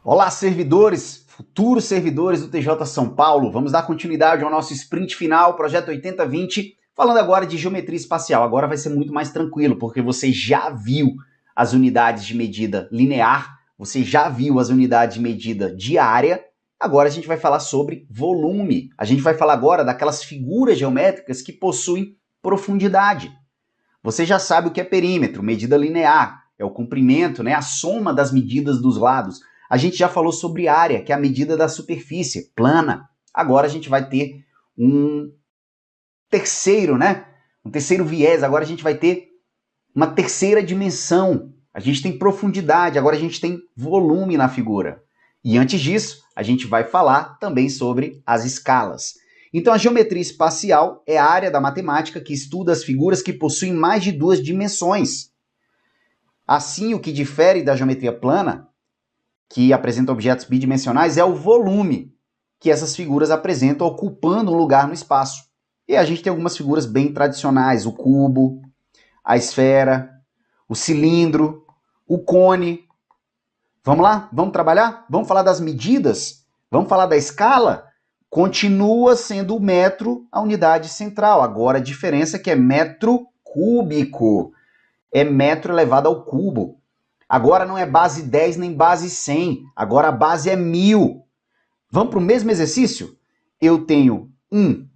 Olá, servidores, futuros servidores do TJ São Paulo. Vamos dar continuidade ao nosso sprint final, projeto 8020, falando agora de geometria espacial. Agora vai ser muito mais tranquilo, porque você já viu as unidades de medida linear, você já viu as unidades de medida de área. Agora a gente vai falar sobre volume. A gente vai falar agora daquelas figuras geométricas que possuem profundidade. Você já sabe o que é perímetro, medida linear, é o comprimento, né, a soma das medidas dos lados. A gente já falou sobre área, que é a medida da superfície, plana. Agora a gente vai ter um terceiro, né? Um terceiro viés. Agora a gente vai ter uma terceira dimensão. A gente tem profundidade, agora a gente tem volume na figura. E antes disso, a gente vai falar também sobre as escalas. Então a geometria espacial é a área da matemática que estuda as figuras que possuem mais de duas dimensões. Assim, o que difere da geometria plana, que apresenta objetos bidimensionais, é o volume que essas figuras apresentam ocupando um lugar no espaço. E a gente tem algumas figuras bem tradicionais, o cubo, a esfera, o cilindro, o cone. Vamos lá? Vamos trabalhar? Vamos falar das medidas? Vamos falar da escala? Continua sendo o metro a unidade central. Agora a diferença é que é metro cúbico. É metro elevado ao cubo. Agora não é base 10 nem base 100. Agora a base é 1000. Vamos para o mesmo exercício? Eu tenho 1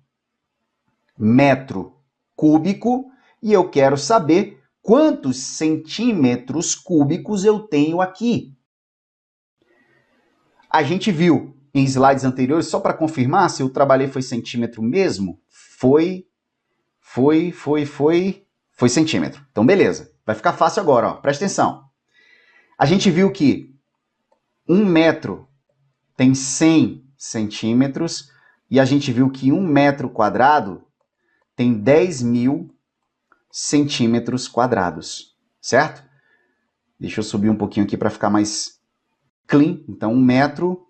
metro cúbico e eu quero saber quantos centímetros cúbicos eu tenho aqui. A gente viu em slides anteriores, só para confirmar se eu trabalhei foi centímetro mesmo, foi centímetro. Então beleza, vai ficar fácil agora, ó. Presta atenção. A gente viu que 1 metro tem 100 centímetros e a gente viu que 1 metro quadrado tem 10.000 centímetros quadrados, certo? Deixa eu subir um pouquinho aqui para ficar mais clean. Então, 1 metro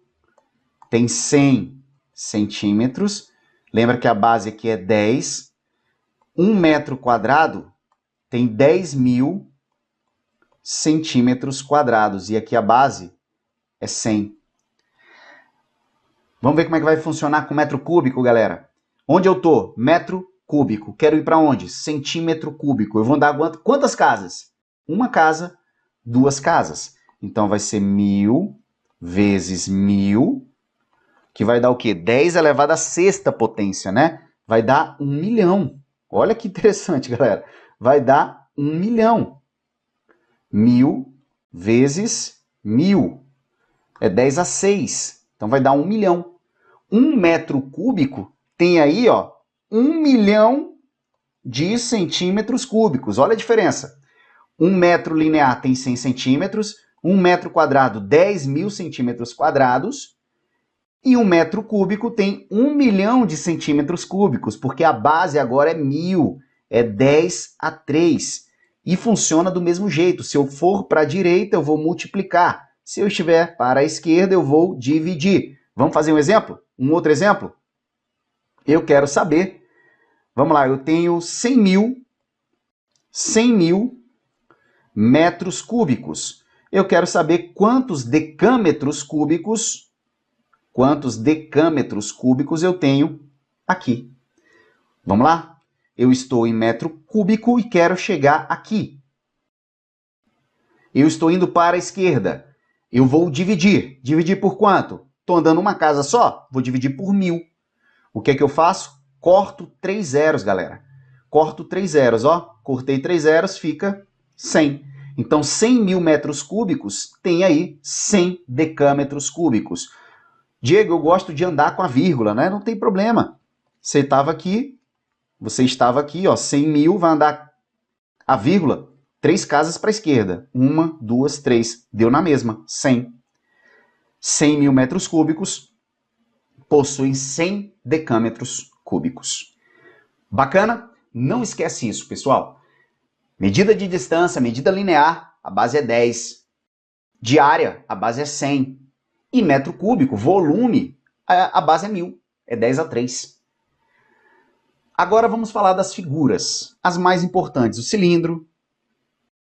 tem 100 centímetros. Lembra que a base aqui é 10. 1 metro quadrado tem 10.000 centímetros quadrados. E aqui a base é 100. Vamos ver como é que vai funcionar com metro cúbico, galera. Onde eu tô? Metro cúbico. Quero ir para onde? Centímetro cúbico. Eu vou andar quantas casas? Uma casa, duas casas. Então vai ser 1000 vezes 1000, que vai dar o quê? 10 elevado à sexta potência, né? Vai dar 1 milhão. Olha que interessante, galera. Vai dar 1 milhão. 1000 vezes 1000. É 10 a 6. Então vai dar 1 milhão. 1 metro cúbico tem aí, ó, 1 milhão de centímetros cúbicos. Olha a diferença. 1 metro linear tem 100 centímetros, 1 metro quadrado, 10.000 centímetros quadrados, e 1 metro cúbico tem 1 milhão de centímetros cúbicos, porque a base agora é 1000, é 10 a 3. E funciona do mesmo jeito. Se eu for para a direita, eu vou multiplicar. Se eu estiver para a esquerda, eu vou dividir. Vamos fazer um exemplo? Um outro exemplo? Eu quero saber. Vamos lá, eu tenho 100.000 metros cúbicos. Eu quero saber quantos decâmetros cúbicos eu tenho aqui. Vamos lá? Eu estou em metro cúbico e quero chegar aqui. Eu estou indo para a esquerda. Eu vou dividir. Dividir por quanto? Estou andando uma casa só? Vou dividir por 1000. O que é que eu faço? Corto 3 zeros, galera. Corto 3 zeros, ó. Cortei 3 zeros, fica 100. Então, 100.000 metros cúbicos tem aí 100 decâmetros cúbicos. Diego, eu gosto de andar com a vírgula, né? Não tem problema. Você estava aqui, ó. 100.000 vai andar a vírgula 3 casas para a esquerda. 1, 2, 3. Deu na mesma, 100. 100.000 metros cúbicos possuem 100 decâmetros cúbicos. Bacana? Não esquece isso, pessoal. Medida de distância, medida linear, a base é 10. De área, a base é 100. E metro cúbico, volume, a base é 1000. É 10 a 3. Agora vamos falar das figuras, as mais importantes. O cilindro,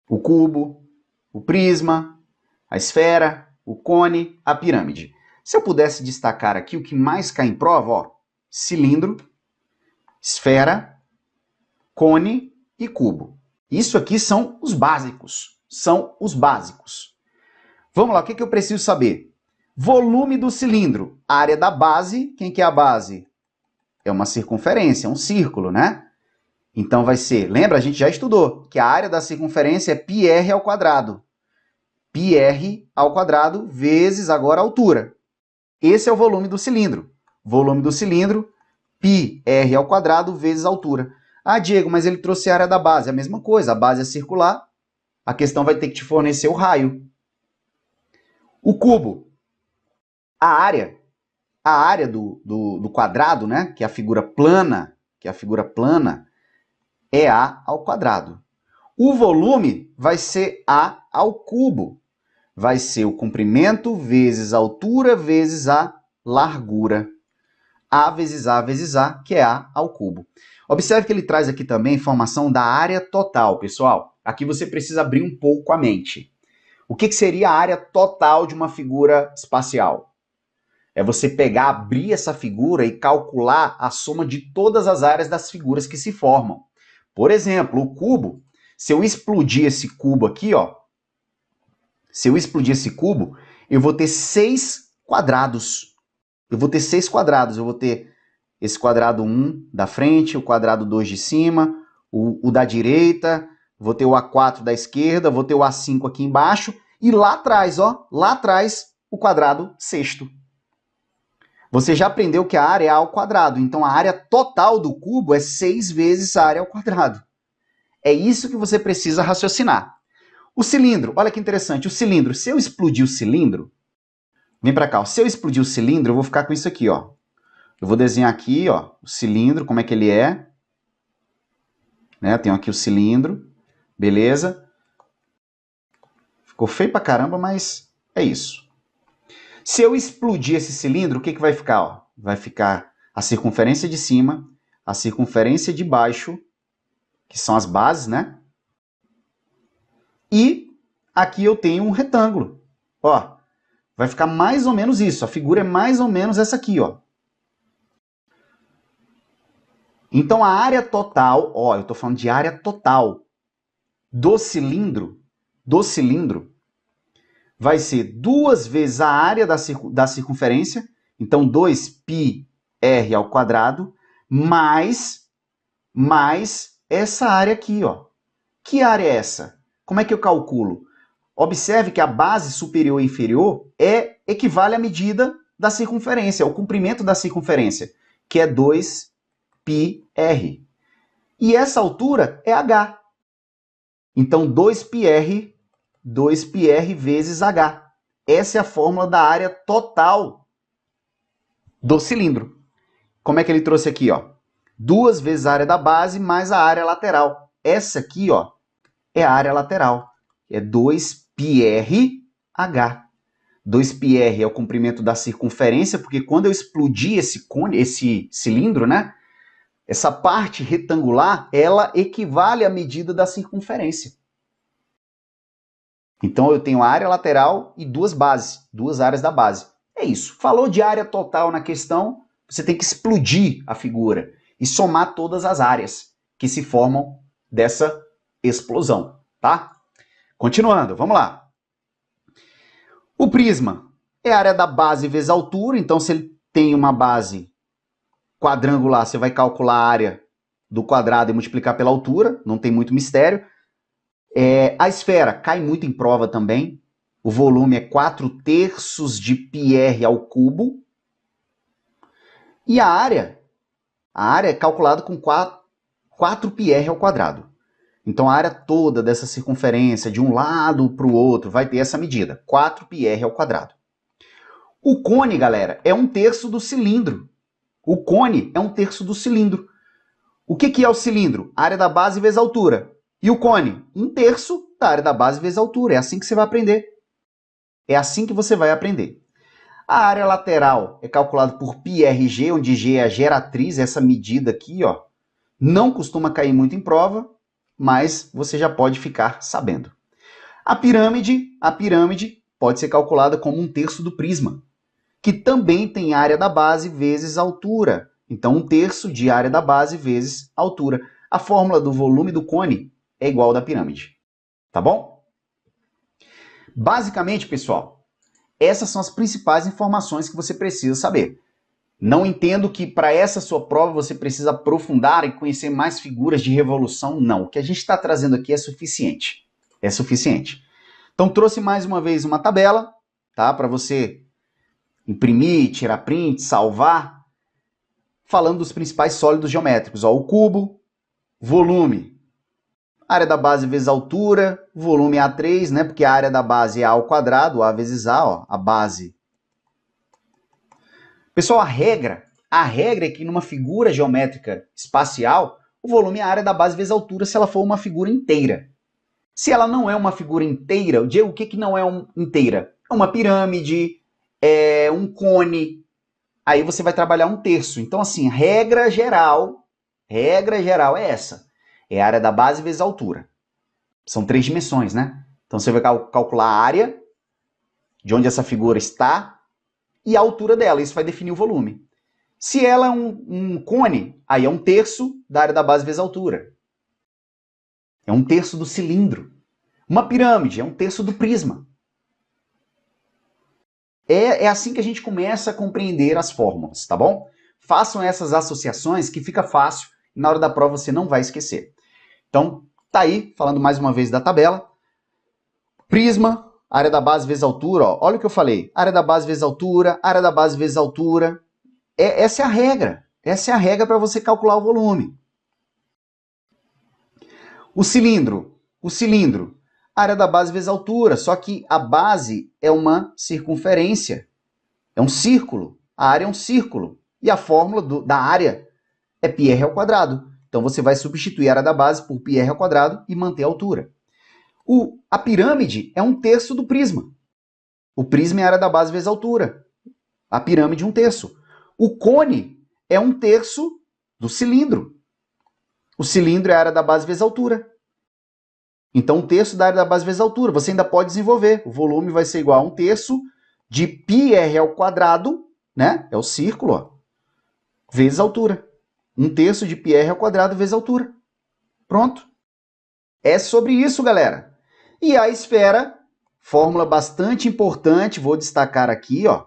o cubo, o prisma, a esfera, o cone, a pirâmide. Se eu pudesse destacar aqui o que mais cai em prova, ó, cilindro, esfera, cone e cubo. Isso aqui são os básicos. São os básicos. Vamos lá, o que eu preciso saber? Volume do cilindro. Área da base. Quem que é a base? É uma circunferência, um círculo, né? Então vai ser, lembra, a gente já estudou, que a área da circunferência é πr ao quadrado. πr ao quadrado vezes agora a altura. Esse é o volume do cilindro. Volume do cilindro, πr ao quadrado vezes a altura. Ah, Diego, mas ele trouxe a área da base. É a mesma coisa, a base é circular, a questão vai ter que te fornecer o raio. O cubo. A área do quadrado, né, que é a figura plana, é A ao quadrado. O volume vai ser A ao cubo. Vai ser o comprimento vezes a altura vezes a largura. A vezes A, que é A ao cubo. Observe que ele traz aqui também informação da área total, pessoal. Aqui você precisa abrir um pouco a mente. O que seria a área total de uma figura espacial? É você pegar, abrir essa figura e calcular a soma de todas as áreas das figuras que se formam. Por exemplo, o cubo, se eu explodir esse cubo aqui, ó, eu vou ter 6 quadrados. Eu vou ter esse quadrado 1 da frente, o quadrado 2 de cima, o da direita, vou ter o A4 da esquerda, vou ter o A5 aqui embaixo, e lá atrás, ó, o quadrado sexto. Você já aprendeu que a área é A ao quadrado, então a área total do cubo é 6 vezes a área ao quadrado. É isso que você precisa raciocinar. O cilindro, olha que interessante, o cilindro, se eu explodir o cilindro, vem para cá, ó, se eu explodir o cilindro, eu vou ficar com isso aqui, ó. Eu vou desenhar aqui, ó, o cilindro, como é que ele é. Né? Eu tenho aqui o cilindro, beleza? Ficou feio pra caramba, mas é isso. Se eu explodir esse cilindro, o que vai ficar? Ó? Vai ficar a circunferência de cima, a circunferência de baixo, que são as bases, né? E aqui eu tenho um retângulo. Ó, vai ficar mais ou menos isso. A figura é mais ou menos essa aqui, ó. Então a área total, ó, eu estou falando de área total do cilindro, vai ser 2 vezes a área da circunferência, então 2πr ao quadrado, mais essa área aqui, ó. Que área é essa? Como é que eu calculo? Observe que a base superior e inferior equivale à medida da circunferência, ao comprimento da circunferência, que é 2πr. E essa altura é h. Então 2πr vezes h. Essa é a fórmula da área total do cilindro. Como é que ele trouxe aqui, ó? 2 vezes a área da base mais a área lateral. Essa aqui, ó, é a área lateral. É 2πrh. 2πr é o comprimento da circunferência, porque quando eu explodir esse cilindro, né? Essa parte retangular, ela equivale à medida da circunferência. Então eu tenho a área lateral e 2 bases, 2 áreas da base. É isso. Falou de área total na questão, você tem que explodir a figura e somar todas as áreas que se formam dessa explosão, tá? Continuando, vamos lá. O prisma é a área da base vezes a altura, então se ele tem uma base quadrangular, você vai calcular a área do quadrado e multiplicar pela altura, não tem muito mistério. A esfera cai muito em prova também, o volume é 4/3 de πr ao cubo, e a área é calculada com 4πr ao quadrado. Então a área toda dessa circunferência, de um lado para o outro, vai ter essa medida, 4πr ao quadrado. O cone, galera, é 1/3 do cilindro. O cone é 1/3 do cilindro. O que é o cilindro? A área da base vezes a altura. E o cone? 1/3 da área da base vezes a altura. É assim que você vai aprender. É assim que você vai aprender. A área lateral é calculada por πrg, onde g é a geratriz, essa medida aqui, ó. Não costuma cair muito em prova, mas você já pode ficar sabendo. A pirâmide pode ser calculada como 1/3 do prisma, que também tem área da base vezes altura. Então, 1/3 de área da base vezes altura. A fórmula do volume do cone é igual ao da pirâmide. Tá bom? Basicamente, pessoal, essas são as principais informações que você precisa saber. Não entendo que para essa sua prova você precisa aprofundar e conhecer mais figuras de revolução, não. O que a gente está trazendo aqui é suficiente. É suficiente. Então, trouxe mais uma vez uma tabela, tá? Para você imprimir, tirar print, salvar, falando dos principais sólidos geométricos. Ó, o cubo, volume, área da base vezes altura, volume A3, né? Porque a área da base é A ao quadrado, A vezes A, ó, a base. Pessoal, a regra é que numa figura geométrica espacial, o volume é a área da base vezes altura se ela for uma figura inteira. Se ela não é uma figura inteira, Diego, o que não é inteira? É uma pirâmide, é um cone, aí você vai trabalhar 1/3. Então, assim, regra geral é essa. É a área da base vezes a altura. São 3 dimensões, né? Então, você vai calcular a área de onde essa figura está e a altura dela. Isso vai definir o volume. Se ela é um cone, aí é 1/3 da área da base vezes a altura. É 1/3 do cilindro. Uma pirâmide é 1/3 do prisma. É assim que a gente começa a compreender as fórmulas, tá bom? Façam essas associações que fica fácil e na hora da prova você não vai esquecer. Então, tá aí, falando mais uma vez da tabela. Prisma, área da base vezes altura, ó. Olha o que eu falei. Área da base vezes altura, área da base vezes altura. Essa é a regra. Essa é a regra para você calcular o volume. O cilindro, área da base vezes altura, só que a base é uma circunferência, é um círculo, a área é um círculo, e a fórmula da área é πr ao quadrado. Então você vai substituir a área da base por πr ao quadrado e manter a altura. A pirâmide é 1/3 do prisma. O prisma é a área da base vezes a altura. A pirâmide 1/3. O cone é 1/3 do cilindro. O cilindro é a área da base vezes a altura. Então, 1/3 da área da base vezes a altura. Você ainda pode desenvolver. O volume vai ser igual a 1/3 de πr ao quadrado, né? É o círculo, ó, vezes a altura. 1/3 de πr ao quadrado vezes a altura. Pronto. É sobre isso, galera. E a esfera, fórmula bastante importante, vou destacar aqui, ó.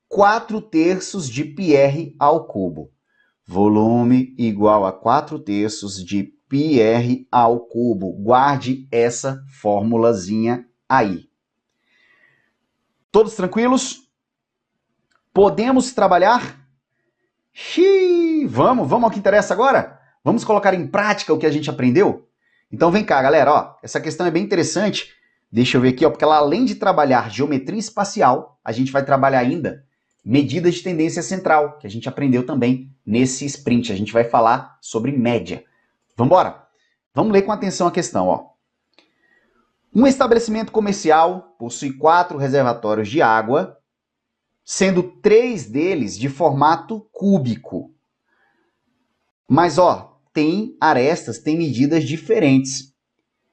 4/3 de πr ao cubo. Volume igual a 4/3 de πr ao cubo. Guarde essa formulazinha aí. Todos tranquilos? Podemos trabalhar? Xiii, vamos ao que interessa agora? Vamos colocar em prática o que a gente aprendeu? Então vem cá, galera, ó, essa questão é bem interessante. Deixa eu ver aqui, ó, porque ela, além de trabalhar geometria espacial, a gente vai trabalhar ainda medidas de tendência central, que a gente aprendeu também nesse sprint. A gente vai falar sobre média. Vamos embora? Vamos ler com atenção a questão, ó. Um estabelecimento comercial possui 4 reservatórios de água, sendo 3 deles de formato cúbico. Mas, ó, tem arestas, tem medidas diferentes.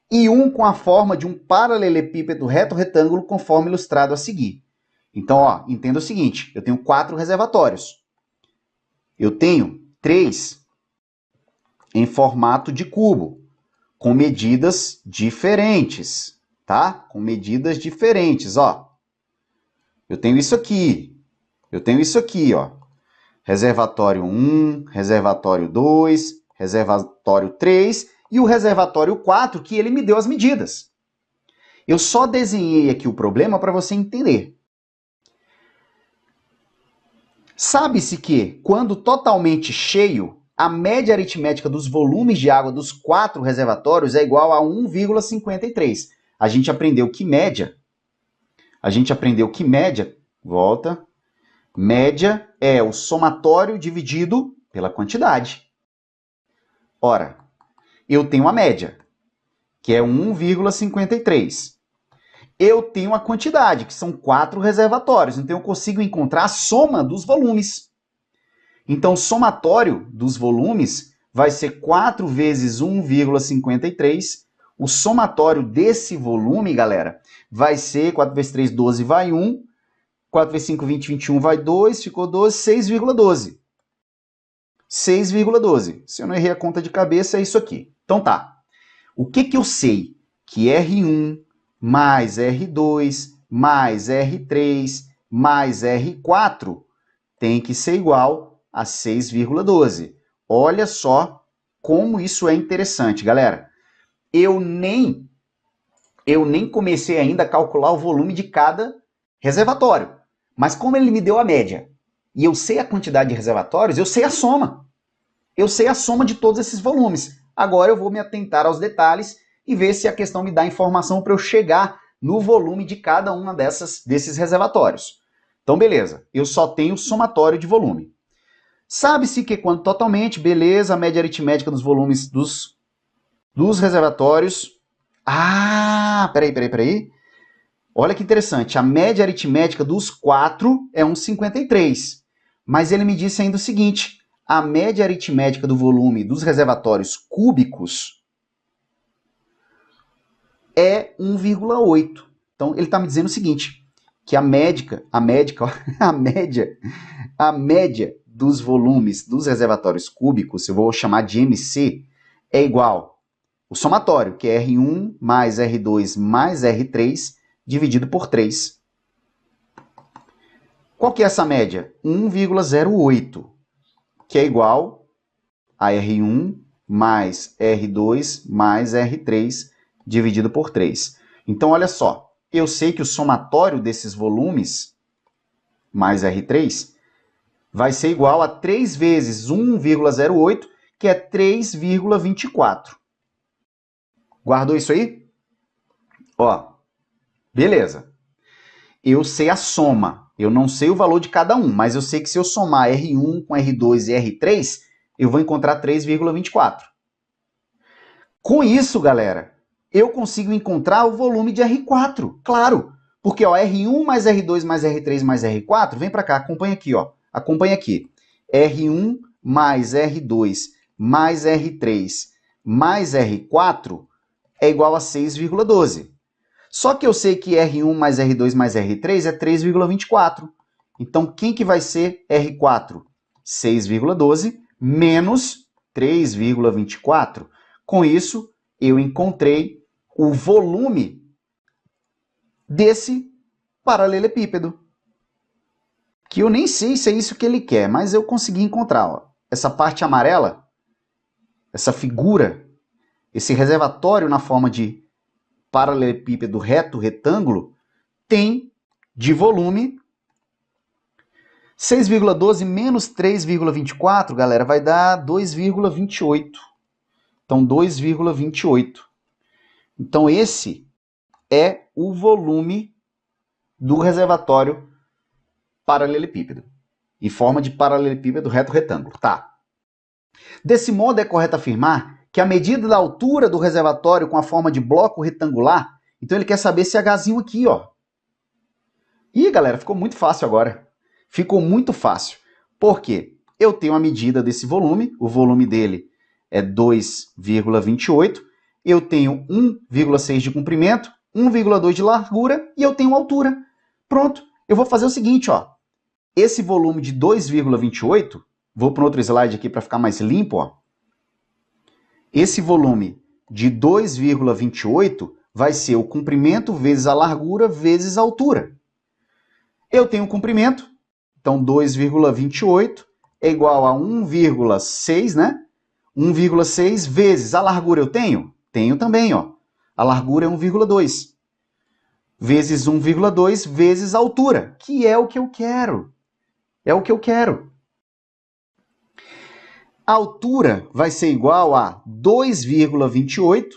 E um com a forma de um paralelepípedo reto-retângulo, conforme ilustrado a seguir. Então, ó, entenda o seguinte, eu tenho 4 reservatórios. Eu tenho 3 em formato de cubo, com medidas diferentes, tá? Com medidas diferentes, ó. Eu tenho isso aqui, ó. Reservatório 1, reservatório 2, reservatório 3 e o reservatório 4, que ele me deu as medidas. Eu só desenhei aqui o problema para você entender. Sabe-se que, quando totalmente cheio, a média aritmética dos volumes de água dos 4 reservatórios é igual a 1,53. A gente aprendeu que média, volta, média é o somatório dividido pela quantidade. Ora, eu tenho a média, que é 1,53. Eu tenho a quantidade, que são 4 reservatórios. Então, eu consigo encontrar a soma dos volumes. Então, o somatório dos volumes vai ser 4 vezes 1,53. o somatório desse volume, galera, vai ser 4 vezes 3, 12, vai 1. 4 vezes 5, 20, 21, vai 2, ficou 12, 6,12. 6,12. Se eu não errei a conta de cabeça, é isso aqui. Então tá. O que que eu sei? Que R1 mais R2 mais R3 mais R4 tem que ser igual a 6,12. Olha só como isso é interessante, galera. Eu nem comecei ainda a calcular o volume de cada reservatório. Mas como ele me deu a média e eu sei a quantidade de reservatórios, eu sei a soma. Eu sei a soma de todos esses volumes. Agora eu vou me atentar aos detalhes e ver se a questão me dá informação para eu chegar no volume de cada uma desses reservatórios. Então, beleza. Eu só tenho somatório de volume. Sabe-se que quando totalmente, beleza, a média aritmética dos volumes dos reservatórios. Ah, peraí. Olha que interessante. A média aritmética dos 4 é 1,53. Mas ele me disse ainda o seguinte: a média aritmética do volume dos reservatórios cúbicos é 1,8. Então, ele está me dizendo o seguinte, que a média dos volumes dos reservatórios cúbicos, eu vou chamar de MC, é igual o somatório, que é R1 mais R2 mais R3, dividido por 3. Qual que é essa média? 1,08, que é igual a R1 mais R2 mais R3, dividido por 3. Então, olha só, eu sei que o somatório desses volumes, mais R3, vai ser igual a 3 vezes 1,08, que é 3,24. Guardou isso aí? Ó, beleza. Eu sei a soma. Eu não sei o valor de cada um, mas eu sei que se eu somar R1 com R2 e R3, eu vou encontrar 3,24. Com isso, galera, eu consigo encontrar o volume de R4. Claro, porque ó, R1 mais R2 mais R3 mais R4, vem para cá, acompanha aqui, ó. Acompanha aqui. R1 mais R2 mais R3 mais R4 é igual a 6,12. Só que eu sei que R1 mais R2 mais R3 é 3,24. Então, quem que vai ser R4? 6,12 menos 3,24. Com isso, eu encontrei o volume desse paralelepípedo. Que eu nem sei se é isso que ele quer, mas eu consegui encontrar. Ó. Essa parte amarela, essa figura, esse reservatório na forma de paralelepípedo reto, retângulo, tem de volume 6,12 menos 3,24, galera, vai dar 2,28. Então, 2,28. Então, esse é o volume do reservatório paralelepípedo, em forma de paralelepípedo reto-retângulo. Tá. Desse modo, é correto afirmar que a medida da altura do reservatório com a forma de bloco retangular, então ele quer saber esse Hzinho aqui, ó. Ih, galera, ficou muito fácil agora. Ficou muito fácil. Por quê? Eu tenho a medida desse volume, o volume dele é 2,28, eu tenho 1,6 de comprimento, 1,2 de largura e eu tenho altura. Pronto, eu vou fazer o seguinte, ó. Esse volume de 2,28, vou para outro slide aqui para ficar mais limpo, ó. Esse volume de 2,28 vai ser o comprimento vezes a largura vezes a altura. Eu tenho o comprimento, então 2,28 é igual a 1,6, né? 1,6 vezes a largura eu tenho? Tenho também, ó. A largura é 1,2. Vezes 1,2 vezes a altura, que é o que eu quero. É o que eu quero. A altura vai ser igual a 2,28.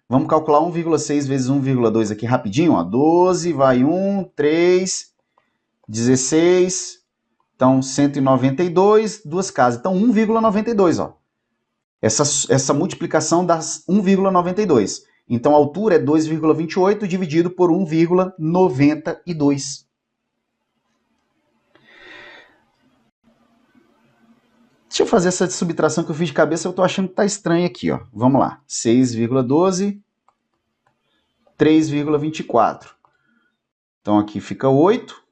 Vamos calcular 1,6 vezes 1,2 aqui rapidinho. Ó. 12, vai 1, 3, 16. Então, 192, duas casas. Então, 1,92. Ó. Essa multiplicação dá 1,92. Então, a altura é 2,28 dividido por 1,92. Deixa eu fazer essa subtração que eu fiz de cabeça, eu estou achando que está estranho aqui. Ó. Vamos lá. 6,12 3,24. Então aqui fica 8.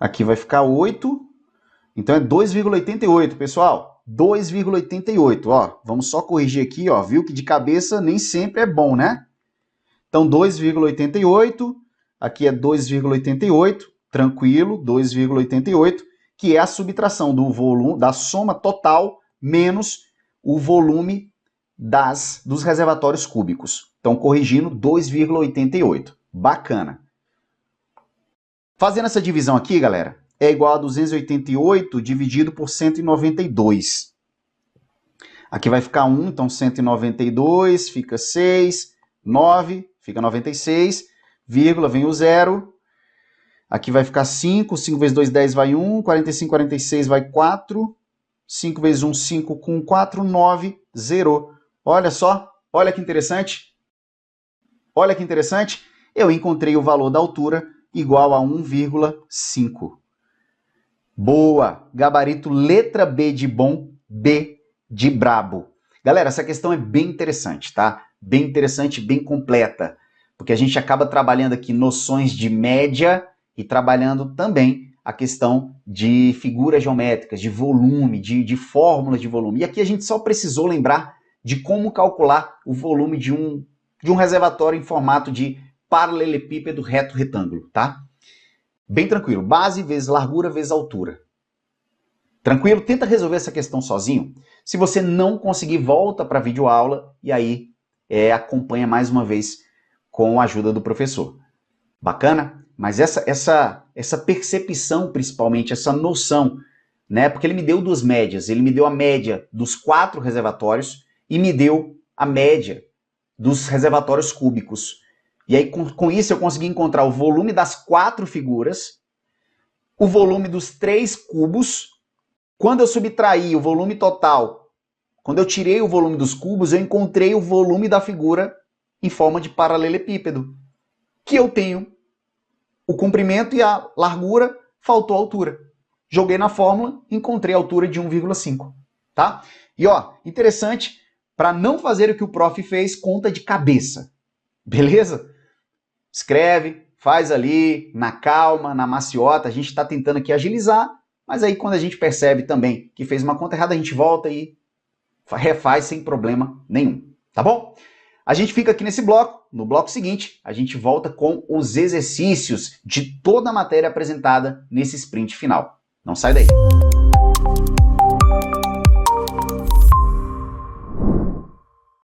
Aqui vai ficar 8. Então é 2,88, pessoal. 2,88, ó. Vamos só corrigir aqui, ó. Viu que de cabeça nem sempre é bom, né? Então 2,88. Aqui é 2,88. Tranquilo, 2,88. Que é a subtração do volume, da soma total menos o volume dos reservatórios cúbicos. Então, corrigindo, 2,88. Bacana. Fazendo essa divisão aqui, galera, é igual a 288 dividido por 192. Aqui vai ficar 1, então 192, fica 6, 9, fica 96, vírgula, vem o 0. Aqui vai ficar 5, 5 vezes 2, 10 vai 1, 45, 46 vai 4, 5 vezes 1, 5 com 4, 9, 0. Olha só, olha que interessante. Olha que interessante. Eu encontrei o valor da altura igual a 1,5. Boa! Gabarito letra B de bom, B de brabo. Galera, essa questão é bem interessante, tá? Bem interessante, bem completa. Porque a gente acaba trabalhando aqui noções de média e trabalhando também a questão de figuras geométricas, de volume, de fórmulas de volume. E aqui a gente só precisou lembrar de como calcular o volume de um reservatório em formato de paralelepípedo reto retângulo, tá? Bem tranquilo. Base vezes largura vezes altura. Tranquilo? Tenta resolver essa questão sozinho. Se você não conseguir, volta para a videoaula e aí acompanha mais uma vez com a ajuda do professor. Bacana? Mas essa percepção, principalmente, essa noção, né? Porque ele me deu duas médias. Ele me deu a média dos 4 reservatórios e me deu a média dos reservatórios cúbicos. E aí, com isso, eu consegui encontrar o volume das 4 figuras, o volume dos 3 cubos. Quando eu subtraí o volume total, quando eu tirei o volume dos cubos, eu encontrei o volume da figura em forma de paralelepípedo, que eu tenho o comprimento e a largura, faltou a altura. Joguei na fórmula, encontrei a altura de 1,5, tá? E ó, interessante, para não fazer o que o prof fez, conta de cabeça, beleza? Escreve, faz ali, na calma, na maciota, a gente está tentando aqui agilizar, mas aí quando a gente percebe também que fez uma conta errada, a gente volta e refaz sem problema nenhum, tá bom? A gente fica aqui nesse bloco. No bloco seguinte, a gente volta com os exercícios de toda a matéria apresentada nesse sprint final. Não sai daí.